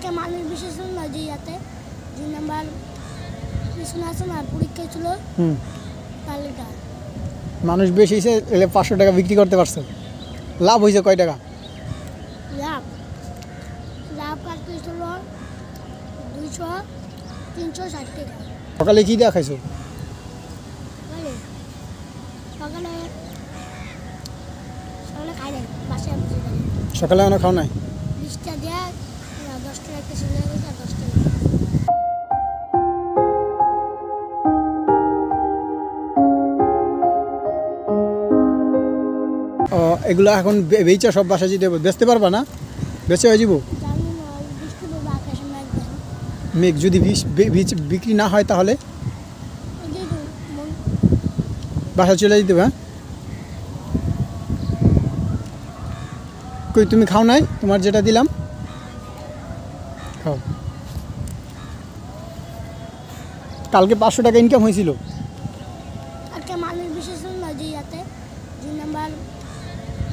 একটা মানুষ বিশেষ না যে ইয়াতে 2 নাম্বার পিছনে আছে না পরীক্ষা ছিল তাহলে মানুষ বেশি হয়েছে এলে 500 টাকা বিক্রি করতে পারছো, লাভ হয়েছে কয় টাকা? লাভ লাভ কাটতে ছিল 360 টাকা। সকালে কি দেওয়া খাইছো? সকালে সকালে সকালে খাই নাই, বাসায় বসে খাই। সকালে এখনো খাও নাই? 20 টাকা দেয়া 10 টাকা একটা ছিল 10 টাকা। এগুলো এখন বেচা সব বাসা যেতে বেচতে পারবা না? বেচে হয়ে যাব? জানি না বৃষ্টি পড়বে আকাশে মেঘ দেয়। মেঘ যদি বিক্রি না হয় তাহলে বাসা চলে যেতে হবে। হ্যাঁ, কই তুমি খাও নাই? তোমার যেটা দিলাম খাও। কালকে 500 টাকা ইনকাম হয়েছিল। একটা মানুষ বিশেষ না যে ইয়াতে 2 নাম্বার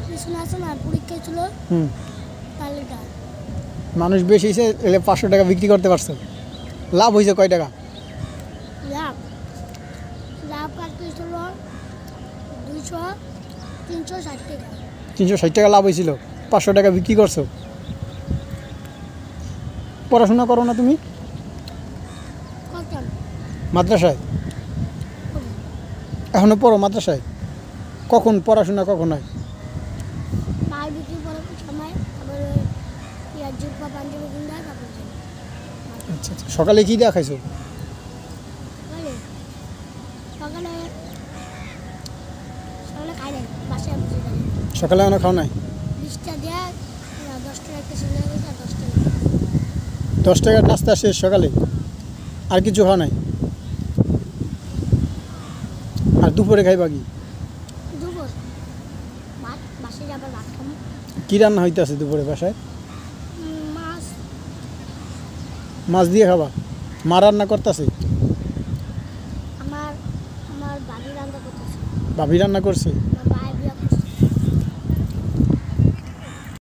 পিছনে আছে না পরীক্ষা ছিল তাহলে মানুষ বেশি হয়েছে এলে 500 টাকা বিক্রি করতে পারছো, লাভ হয়েছে কয় টাকা? লাভ লাভ কাটতে ছিল 360 টাকা। 360 টাকা লাভ হয়েছিল, 500 টাকা বিক্রি করছো। পড়াশোনা করো না তুমি? কত মাদ্রাসায় এখনো পড়ো? মাদ্রাসায় কখন পড়াশোনা কখন হয়? মাল বিক্রি করার সময় আবার পেঁয়াজ জুপা পাঞ্জাবি কিনতে হয় তারপর যাই। আচ্ছা আচ্ছা, সকালে কি দেওয়া খাইছো? সকালে সকালে সকালে খাই নাই, বাসায় বসে খাই। সকালে এখনো খাও নাই? 20 টাকা দেয়া 10 টাকা একটা ছিল 10 টাকা। 10 টাকার নাস্তা শেষ সকালে, আর কিছু খাওয়া নাই? আর দুপুরে খাইবা কি? দুপুর ভাত, বাসায় যাবার ভাত খাবো। কি রান্না হইতেছে দুপুরে বাসায়? মাছ মাছ দিয়ে খাবা? মা রান্না করতেছে? আমার আমার বাড়ি রান্না করতেছে। ভাবি রান্না করছে? আমার ভাই বিয়া